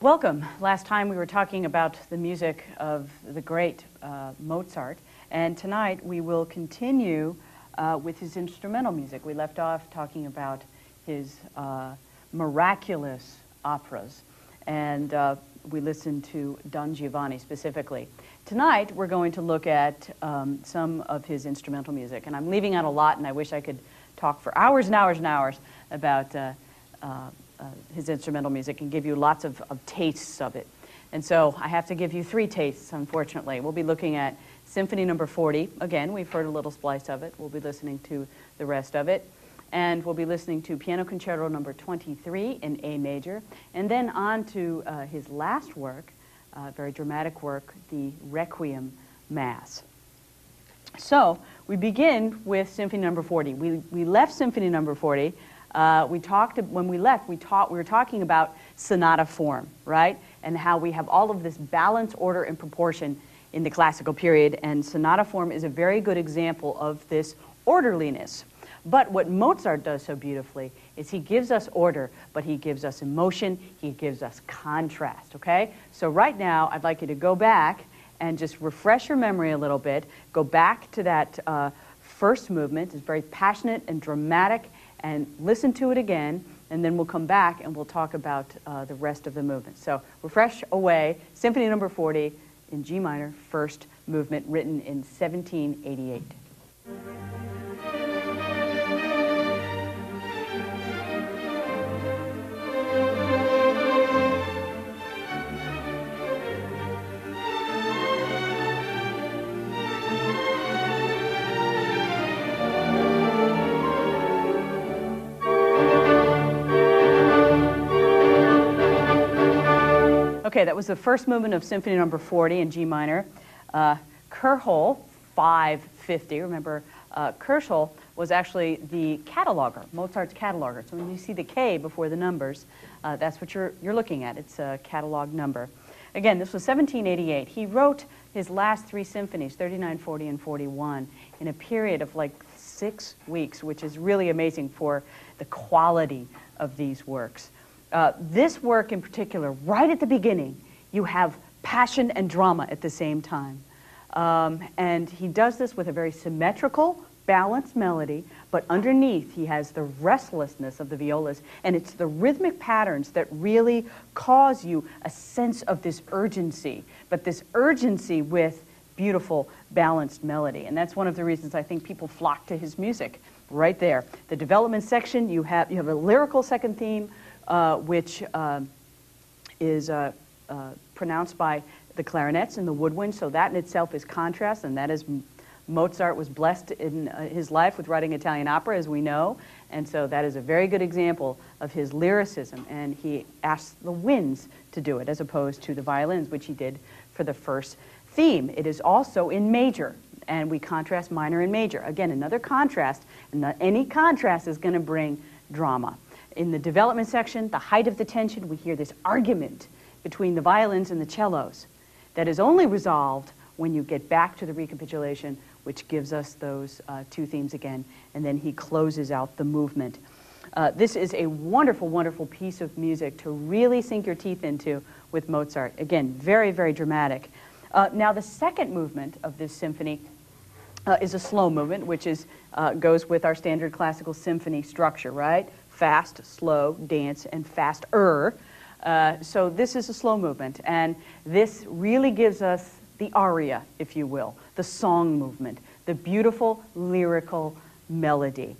Welcome. Last time we were talking about the music of the great Mozart, and tonight we will continue with his instrumental music. We left off talking about his miraculous operas, and we listened to Don Giovanni specifically. Tonight we're going to look at some of his instrumental music, and I'm leaving out a lot, and I wish I could talk for hours and hours and hours about his instrumental music and give you lots of tastes of it. And so I have to give you three tastes, unfortunately. We'll be looking at Symphony No. 40. Again, we've heard a little splice of it. We'll be listening to the rest of it. And we'll be listening to Piano Concerto No. 23 in A major. And then on to his last work, very dramatic work, the Requiem Mass. So we begin with Symphony No. 40. We left Symphony No. 40. When we left, we were talking about sonata form, right? And how we have all of this balance, order, and proportion in the classical period, and sonata form is a very good example of this orderliness. But what Mozart does so beautifully is he gives us order, but he gives us emotion, he gives us contrast, okay? So right now, I'd like you to go back and just refresh your memory a little bit, go back to that first movement. It's very passionate and dramatic, and listen to it again, and then we'll come back and we'll talk about the rest of the movement. So refresh away, Symphony No. 40 in G minor, first movement, written in 1788. Okay, that was the first movement of Symphony No. 40 in G minor. Köchel, 550. Remember, Köchel was actually the cataloger, Mozart's cataloger. So when you see the K before the numbers, that's what you're looking at. It's a catalog number. Again, this was 1788. He wrote his last three symphonies, 39, 40, and 41, in a period of like 6 weeks, which is really amazing for the quality of these works. This work in particular, right at the beginning, you have passion and drama at the same time. And he does this with a very symmetrical, balanced melody, but underneath he has the restlessness of the violas, and it's the rhythmic patterns that really cause you a sense of this urgency, but this urgency with beautiful, balanced melody. And that's one of the reasons I think people flock to his music, right there. The development section, you have a lyrical second theme, which is pronounced by the clarinets and the woodwind, so that in itself is contrast, and that is Mozart was blessed in his life with writing Italian opera, as we know, and so that is a very good example of his lyricism, and he asked the winds to do it as opposed to the violins, which he did for the first theme. It is also in major, and we contrast minor and major. Again, another contrast, and any contrast is going to bring drama. In the development section, the height of the tension, we hear this argument between the violins and the cellos that is only resolved when you get back to the recapitulation, which gives us those two themes again, and then he closes out the movement. This is a wonderful, wonderful piece of music to really sink your teeth into with Mozart. Again, very, very dramatic. Now, the second movement of this symphony is a slow movement, which goes with our standard classical symphony structure, right? Fast, slow, dance, and faster. So this is a slow movement, and this really gives us the aria, if you will, the song movement, the beautiful lyrical melody.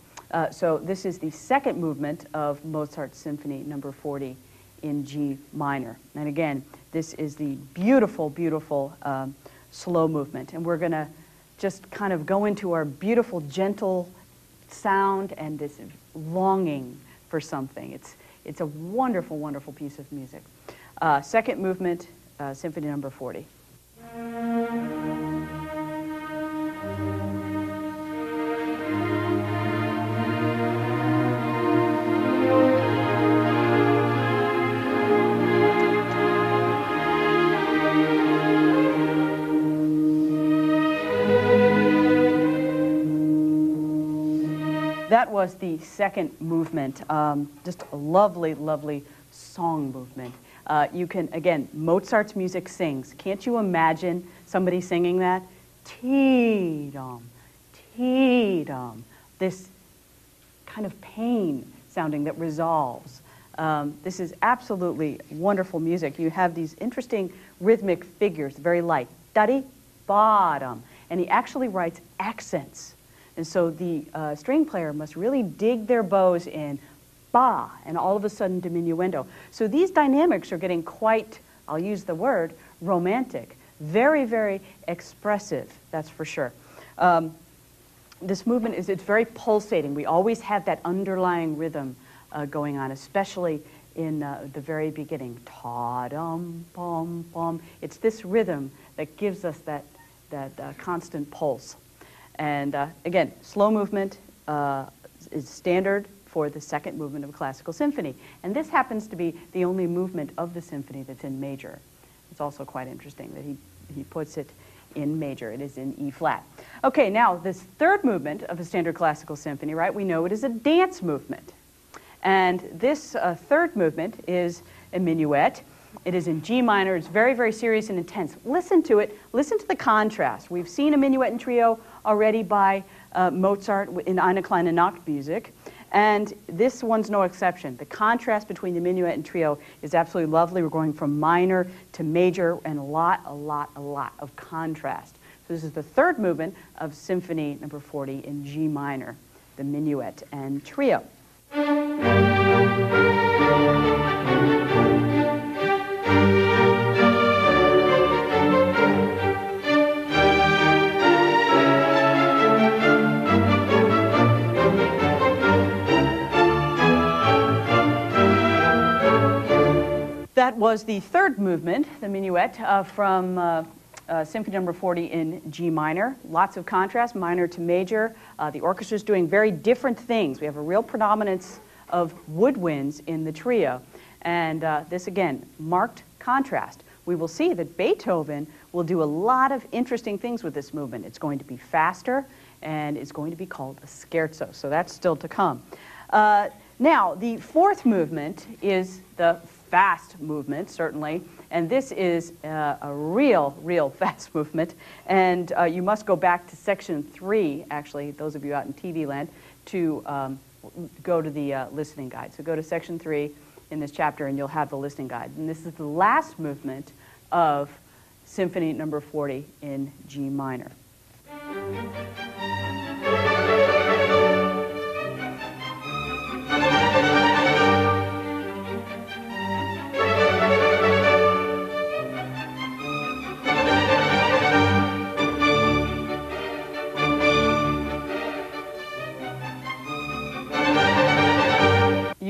So this is the second movement of Mozart's Symphony No. 40 in G minor. And again, this is the beautiful, beautiful slow movement. And we're going to just kind of go into our beautiful, gentle sound and this longing for something. It's a wonderful, wonderful piece of music. Second movement, Symphony No. 40. That was the second movement, just a lovely, lovely song movement. You can, again, Mozart's music sings. Can't you imagine somebody singing that? Ti-dum, ti-dum. This kind of pain sounding that resolves. This is absolutely wonderful music. You have these interesting rhythmic figures, very light. Da-di, ba-dum. And he actually writes accents. And so the string player must really dig their bows in, ba, and all of a sudden diminuendo. So these dynamics are getting quite, I'll use the word, romantic. Very, very expressive, that's for sure. This movement it's very pulsating. We always have that underlying rhythm going on, especially in the very beginning. Ta-dum, pom, pom. It's this rhythm that gives us that constant pulse. And again, slow movement is standard for the second movement of a classical symphony. And this happens to be the only movement of the symphony that's in major. It's also quite interesting that he puts it in major. It is in E flat. Okay, now this third movement of a standard classical symphony, right, we know it is a dance movement. And this third movement is a minuet. It is in G minor. It's very, very serious and intense. Listen to it. Listen to the contrast. We've seen a minuet and trio already by Mozart in Eine kleine Nachtmusik. And this one's no exception. The contrast between the minuet and trio is absolutely lovely. We're going from minor to major and a lot of contrast. So this is the third movement of Symphony No. 40 in G minor, the minuet and trio. That was the third movement, the minuet, from Symphony No. 40 in G minor. Lots of contrast, minor to major. The orchestra is doing very different things. We have a real predominance of woodwinds in the trio. And this, again, marked contrast. We will see that Beethoven will do a lot of interesting things with this movement. It's going to be faster, and it's going to be called a scherzo. So that's still to come. Now, the fourth movement is the fast movement, certainly, and this is a real fast movement, and you must go back to section 3, actually, those of you out in TV land, to go to the listening guide. So go to section 3 in this chapter and you'll have the listening guide. And this is the last movement of Symphony No. 40 in G minor.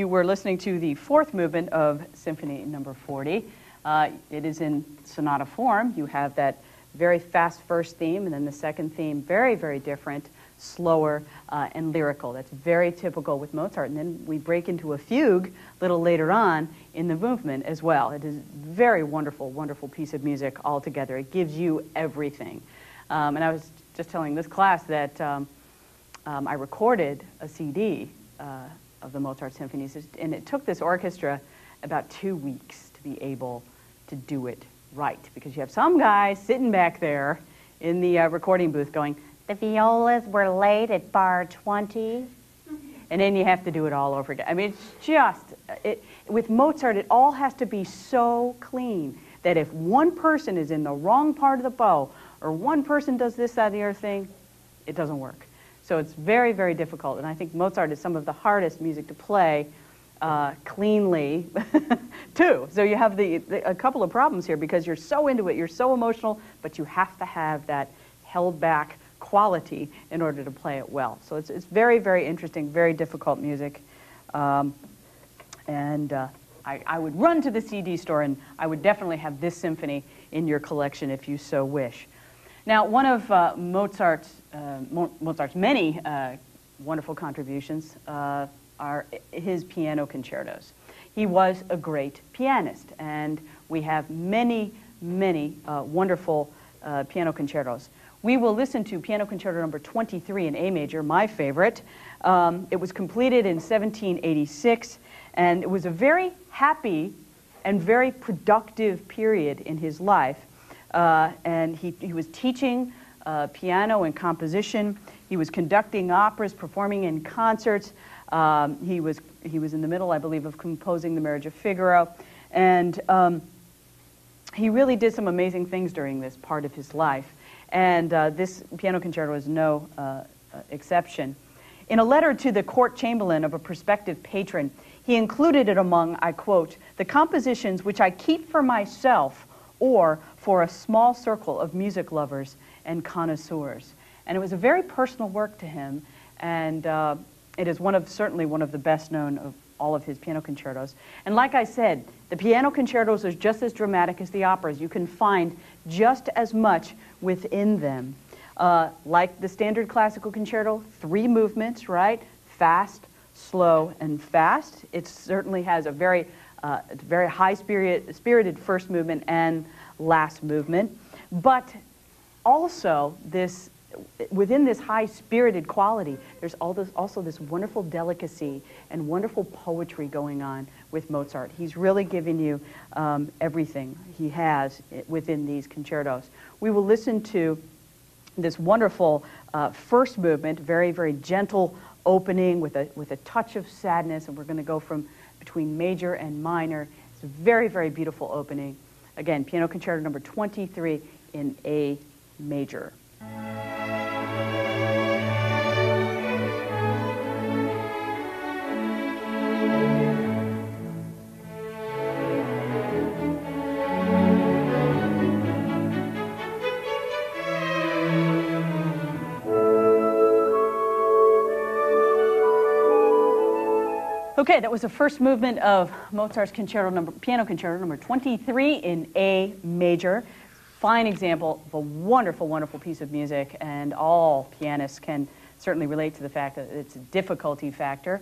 We're listening to the fourth movement of Symphony No. 40. It is in sonata form. You have that very fast first theme, and then the second theme, very, very different, slower and lyrical. That's very typical with Mozart. And then we break into a fugue a little later on in the movement as well. It is a very wonderful, wonderful piece of music altogether. It gives you everything. And I was just telling this class that I recorded a CD of the Mozart symphonies, and it took this orchestra about 2 weeks to be able to do it right, because you have some guy sitting back there in the recording booth going, the violas were late at bar 20, and then you have to do it all over again. I mean, it's just, with Mozart, it all has to be so clean that if one person is in the wrong part of the bow, or one person does this, that, the other thing, it doesn't work. So it's very, very difficult, and I think Mozart is some of the hardest music to play cleanly, too. So you have a couple of problems here, because you're so into it, you're so emotional, but you have to have that held-back quality in order to play it well. So it's very, very interesting, very difficult music, and I would run to the CD store, and I would definitely have this symphony in your collection if you so wish. Now, one of Mozart's many wonderful contributions are his piano concertos. He was a great pianist, and we have many wonderful piano concertos. We will listen to Piano Concerto No. 23 in A major, my favorite. It was completed in 1786, and it was a very happy and very productive period in his life. And he was teaching piano and composition. He was conducting operas, performing in concerts. He was in the middle, I believe, of composing The Marriage of Figaro. And he really did some amazing things during this part of his life. And this piano concerto is no exception. In a letter to the court chamberlain of a prospective patron, he included it among, I quote, "the compositions which I keep for myself or for a small circle of music lovers and connoisseurs." And it was a very personal work to him, and it is certainly one of the best known of all of his piano concertos. And like I said, the piano concertos are just as dramatic as the operas. You can find just as much within them. Like the standard classical concerto, 3 movements, right? Fast, slow, and fast. It certainly has a very high-spirited first movement and last movement. But also, within this high-spirited quality, there's also this wonderful delicacy and wonderful poetry going on with Mozart. He's really given you everything he has within these concertos. We will listen to this wonderful first movement, very, very gentle opening with a touch of sadness, and we're going to go from between major and minor. It's a very, very beautiful opening. Again, Piano Concerto number 23 in A major. Okay, that was the first movement of Mozart's Piano Concerto number 23 in A major. Fine example of a wonderful, wonderful piece of music, and all pianists can certainly relate to the fact that it's a difficulty factor.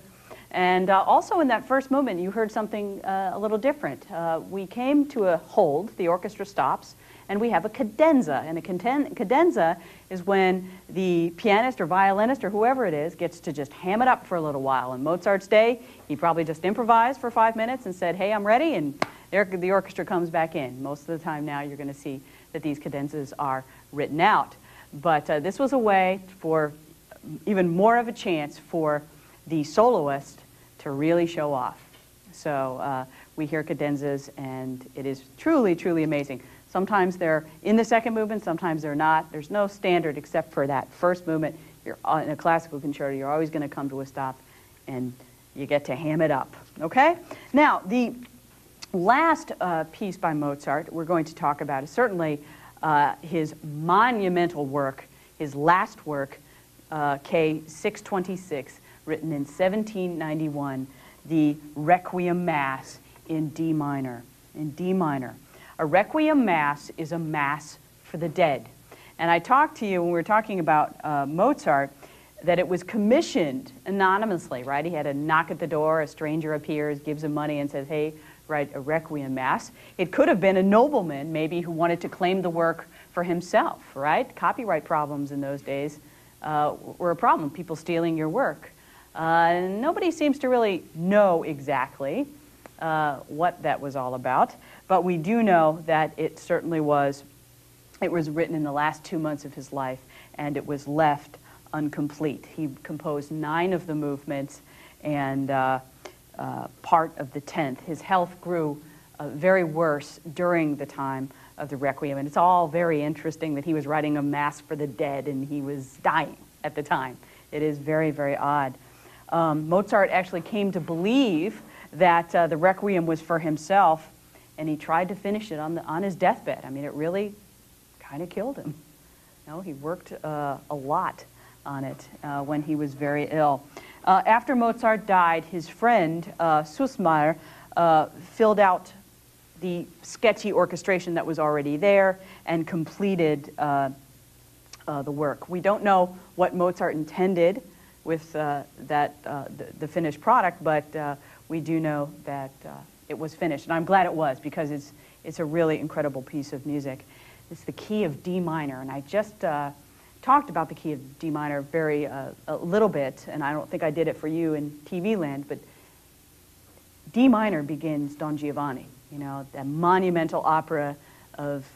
And also in that first movement, you heard something a little different. We came to a hold, the orchestra stops, and we have a cadenza. And a cadenza is when the pianist or violinist or whoever it is gets to just ham it up for a little while. In Mozart's day, he probably just improvised for 5 minutes and said, "Hey, I'm ready," and the orchestra comes back in. Most of the time now, you're going to see that these cadenzas are written out. But this was a way for even more of a chance for the soloist to really show off. So we hear cadenzas, and it is truly, truly amazing. Sometimes they're in the second movement, sometimes they're not. There's no standard except for that first movement. In a classical concerto, you're always going to come to a stop, and you get to ham it up. Okay? Now, the last piece by Mozart we're going to talk about is certainly his monumental work, his last work, K626, written in 1791, the Requiem Mass in D minor. In D minor. A Requiem Mass is a mass for the dead. And I talked to you when we were talking about Mozart that it was commissioned anonymously, right? He had a knock at the door, a stranger appears, gives him money and says, "Hey, write a Requiem Mass." It could have been a nobleman, maybe, who wanted to claim the work for himself, right? Copyright problems in those days were a problem, people stealing your work. Nobody seems to really know exactly what that was all about, but we do know that it certainly was. It was written in the last 2 months of his life, and it was left incomplete. He composed 9 of the movements and part of the 10th. His health grew very worse during the time of the Requiem, and it's all very interesting that he was writing a mass for the dead and he was dying at the time. It is very, very odd. Mozart actually came to believe that the Requiem was for himself, and he tried to finish it on his deathbed. I mean, it really kind of killed him. You know, he worked a lot on it when he was very ill. After Mozart died, his friend Süssmayr filled out the sketchy orchestration that was already there and completed the work. We don't know what Mozart intended with the finished product, but we do know that it was finished, and I'm glad it was, because it's a really incredible piece of music. It's the key of D minor, and I just talked about the key of D minor a little bit, and I don't think I did it for you in TV land, but D minor begins Don Giovanni. you know, that monumental opera of,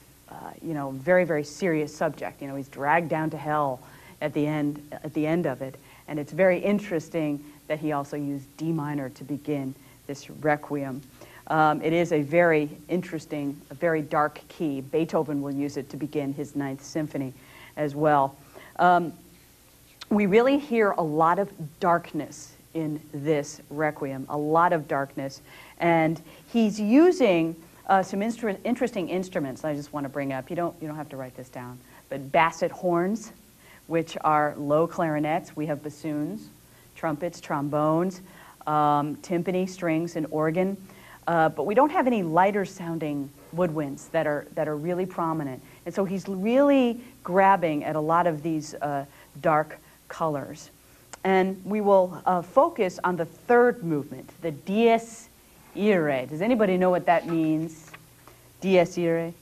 you know, very, very serious subject. You know, he's dragged down to hell at the end of it. And it's very interesting that he also used D minor to begin this Requiem. It is a very interesting, a very dark key. Beethoven will use it to begin his Ninth Symphony as well. We really hear a lot of darkness in this Requiem, a lot of darkness. And he's using some interesting instruments I just want to bring up. You don't have to write this down. But basset horns, which are low clarinets. We have bassoons, trumpets, trombones, timpani, strings, and organ. But we don't have any lighter sounding woodwinds that are really prominent. And so he's really grabbing at a lot of these dark colors. And we will focus on the third movement, the Dies Irae. Does anybody know what that means? Dies Irae?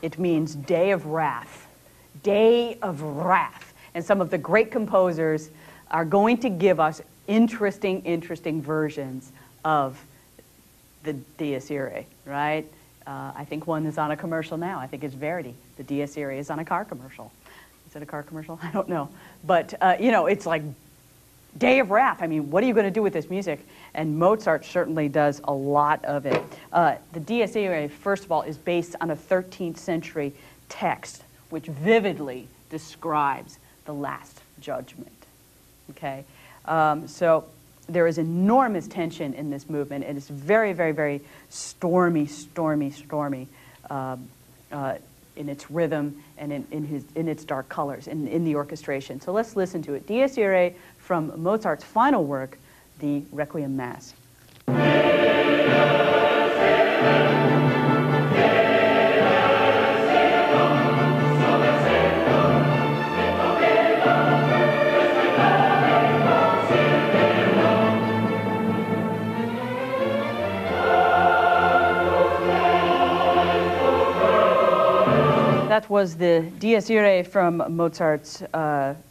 It means day of wrath. Day of wrath. And some of the great composers are going to give us interesting versions of the Dies Irae, right? I think one is on a commercial now. I think it's Verdi. The Dies Irae is on a car commercial. Is it a car commercial? I don't know. But, you know, it's like day of wrath. I mean, what are you going to do with this music? And Mozart certainly does a lot of it. The Dies Irae, first of all, is based on a 13th century text which vividly describes the Last Judgment. Okay? So there is enormous tension in this movement, and it's very, very, very stormy in its rhythm and in its dark colors, in the orchestration. So let's listen to it. Dies Irae from Mozart's final work, the Requiem Mass. That was the Dies Irae from Mozart's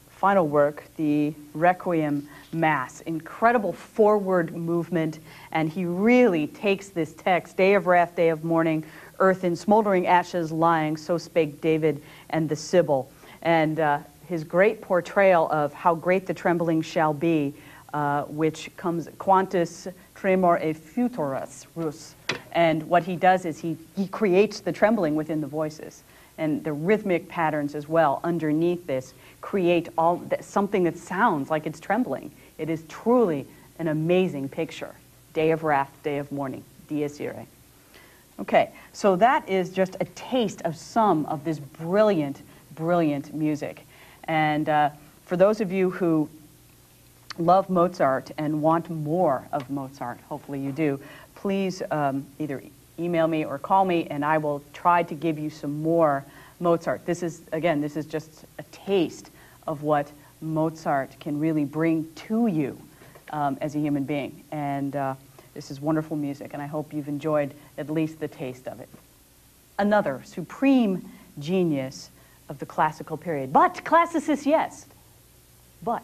final work, the Requiem Mass. Incredible forward movement, and he really takes this text, day of wrath, day of mourning, earth in smoldering ashes lying, so spake David and the Sibyl. And his great portrayal of how great the trembling shall be, which comes quantus tremor e futurus rus. And what he does is he creates the trembling within the voices. And the rhythmic patterns as well underneath this create something that sounds like it's trembling. It is truly an amazing picture. Day of wrath, day of mourning, Dies Irae. Okay, so that is just a taste of some of this brilliant, brilliant music. And for those of you who love Mozart and want more of Mozart, hopefully you do, please either email me or call me, and I will try to give you some more Mozart. This is just a taste of what Mozart can really bring to you as a human being. And this is wonderful music, and I hope you've enjoyed at least the taste of it. Another supreme genius of the classical period. But classicist, yes, but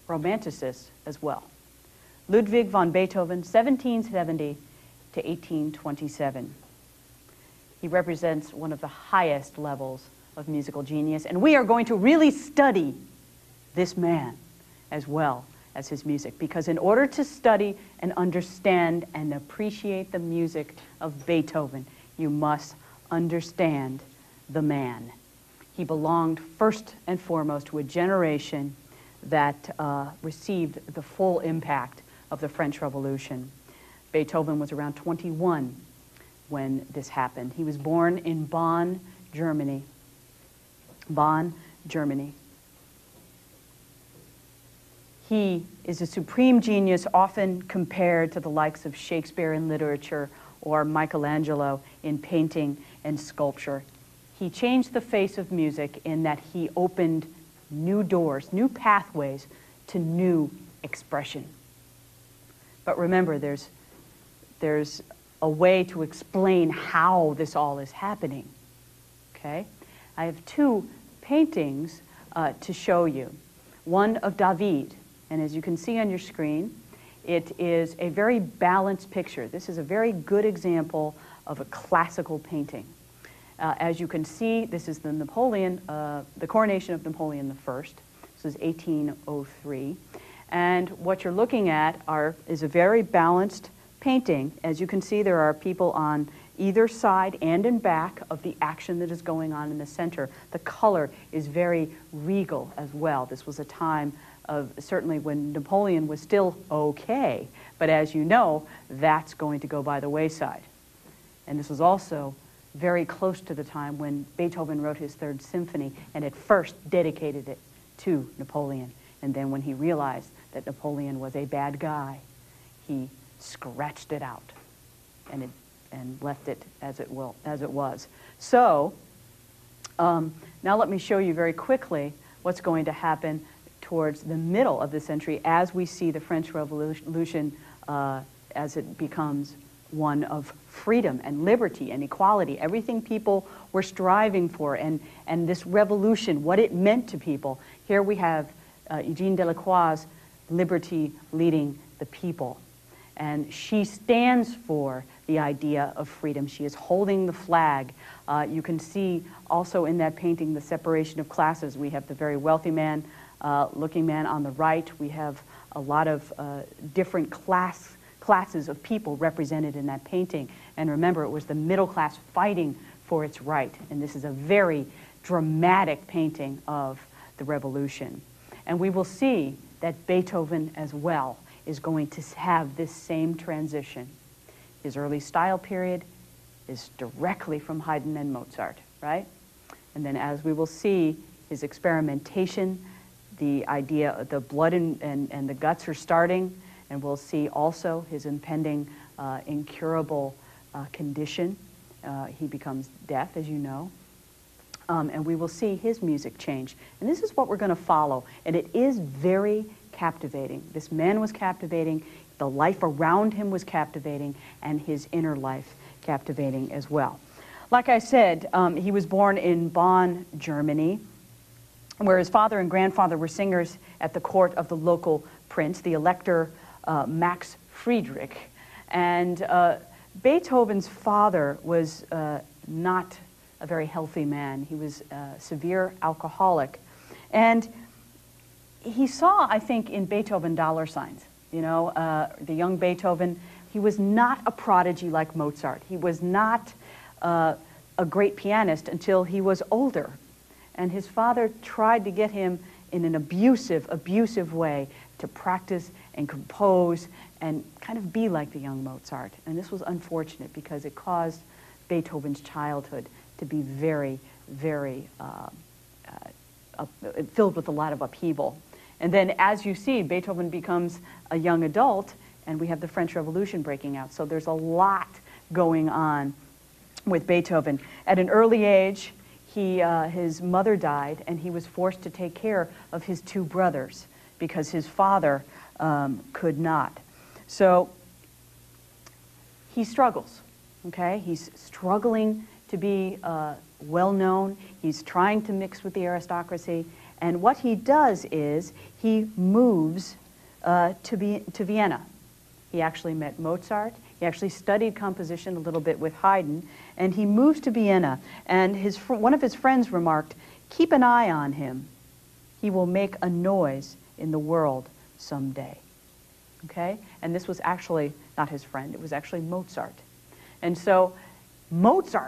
romanticist as well. Ludwig van Beethoven, 1770 to 1827. He represents one of the highest levels of musical genius, and we are going to really study this man as well as his music, because in order to study and understand and appreciate the music of Beethoven, you must understand the man. He belonged first and foremost to a generation that received the full impact of the French Revolution. Beethoven was around 21 when this happened. He was born in Bonn, Germany. Bonn, Germany. He is a supreme genius, often compared to the likes of Shakespeare in literature or Michelangelo in painting and sculpture. He changed the face of music in that he opened new doors, new pathways to new expression. But remember, there's a way to explain how this all is happening. Okay? I have two paintings to show you. One of David, and as you can see on your screen, It is a very balanced picture. This is a very good example of a classical painting. As you can see, this is the coronation of Napoleon I. This is 1803. And what you're looking at is a very balanced painting. As you can see, there are people on either side and in back of the action that is going on in the center. The color is very regal as well. This was a time of certainly when Napoleon was still okay, but as you know, that's going to go by the wayside. And this was also very close to the time when Beethoven wrote his Third Symphony and at first dedicated it to Napoleon. And then when he realized that Napoleon was a bad guy, he scratched it out and left it as it was. So now let me show you very quickly what's going to happen towards the middle of the century as we see the French Revolution as it becomes one of freedom and liberty and equality, everything people were striving for, and this revolution, what it meant to people. Here we have Eugène Delacroix's Liberty Leading the People. And she stands for the idea of freedom. She is holding the flag. You can see also in that painting the separation of classes. We have the very wealthy man, looking man on the right. We have a lot of different classes of people represented in that painting. And remember, it was the middle class fighting for its right. And this is a very dramatic painting of the revolution. And we will see that Beethoven as well is going to have this same transition. His early style period is directly from Haydn and Mozart, right? And then as we will see, his experimentation, the idea, the blood and the guts are starting, and we'll see also his impending incurable condition. He becomes deaf, as you know. And we will see his music change. And this is what we're going to follow. And it is very captivating. This man was captivating, the life around him was captivating, and his inner life captivating as well. Like I said, he was born in Bonn, Germany, where his father and grandfather were singers at the court of the local prince, the Elector Max Friedrich. And Beethoven's father was not a very healthy man. He was a severe alcoholic. And he saw, I think, in Beethoven dollar signs. You know, the young Beethoven, he was not a prodigy like Mozart. He was not a great pianist until he was older. And his father tried to get him in an abusive way to practice and compose and kind of be like the young Mozart. And this was unfortunate because it caused Beethoven's childhood to be very, very filled with a lot of upheaval. And then as you see, Beethoven becomes a young adult and we have the French Revolution breaking out. So there's a lot going on with Beethoven. At an early age, his mother died and he was forced to take care of his two brothers because his father could not. So he struggles, okay? He's struggling to be well-known. He's trying to mix with the aristocracy. And what he does is he moves to Vienna. He actually met Mozart. He actually studied composition a little bit with Haydn. And he moves to Vienna. And one of his friends remarked, "Keep an eye on him. He will make a noise in the world someday." Okay? And this was actually not his friend. It was actually Mozart. And so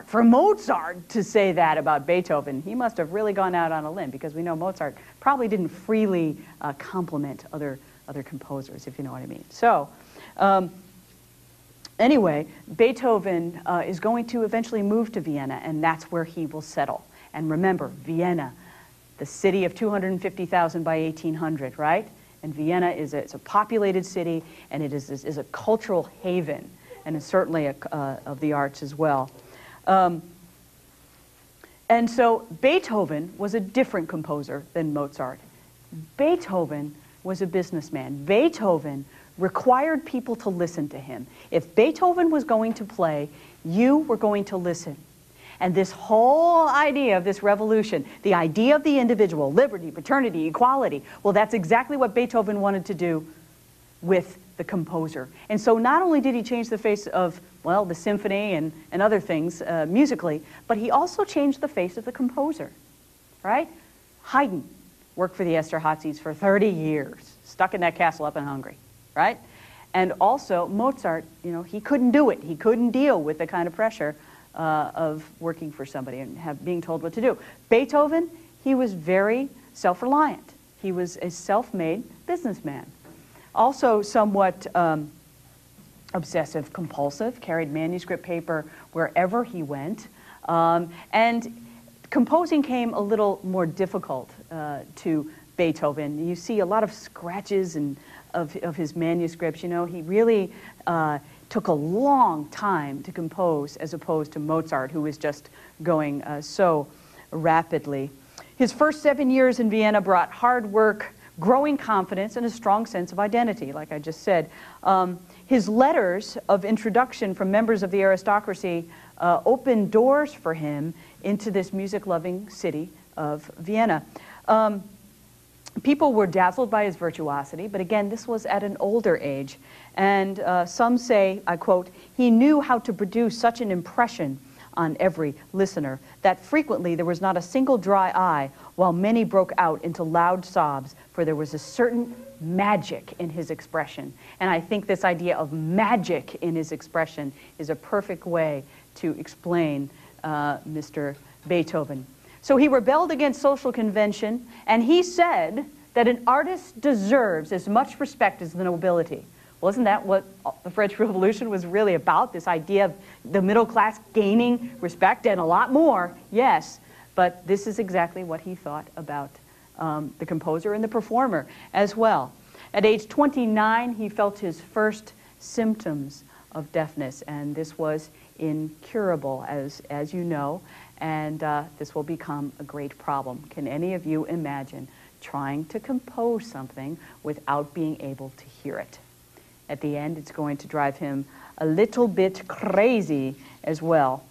for Mozart to say that about Beethoven, he must have really gone out on a limb, because we know Mozart probably didn't freely compliment other composers, if you know what I mean. So anyway, Beethoven is going to eventually move to Vienna, and that's where he will settle. And remember, Vienna, the city of 250,000 by 1800, right? And Vienna it's a populated city, and it is a cultural haven, and it's certainly of the arts as well. And so Beethoven was a different composer than Mozart. Beethoven was a businessman. Beethoven required people to listen to him. If Beethoven was going to play, you were going to listen. And this whole idea of this revolution, the idea of the individual, liberty, fraternity, equality, well, that's exactly what Beethoven wanted to do with the composer. And so not only did he change the face of, well, the symphony and other things musically, but he also changed the face of the composer, right? Haydn worked for the Esterházys for 30 years, stuck in that castle up in Hungary, right? And also Mozart, you know, he couldn't do it. He couldn't deal with the kind of pressure of working for somebody and being told what to do. Beethoven, he was very self-reliant. He was a self-made businessman. Also somewhat obsessive compulsive, carried manuscript paper wherever he went. And composing came a little more difficult to Beethoven. You see a lot of scratches of his manuscripts. You know, he really took a long time to compose as opposed to Mozart, who was just going so rapidly. His first 7 years in Vienna brought hard work, growing confidence, and a strong sense of identity, like I just said. His letters of introduction from members of the aristocracy opened doors for him into this music-loving city of Vienna. People were dazzled by his virtuosity, but again, this was at an older age. And some say, I quote, "He knew how to produce such an impression on every listener that frequently there was not a single dry eye, while many broke out into loud sobs, for there was a certain magic in his expression." And I think this idea of magic in his expression is a perfect way to explain Mr. Beethoven. So he rebelled against social convention, and he said that an artist deserves as much respect as the nobility. Wasn't that what the French Revolution was really about? This idea of the middle class gaining respect and a lot more, yes. But this is exactly what he thought about the composer and the performer as well. At age 29, he felt his first symptoms of deafness, and this was incurable, as you know, and this will become a great problem. Can any of you imagine trying to compose something without being able to hear it? At the end, it's going to drive him a little bit crazy as well.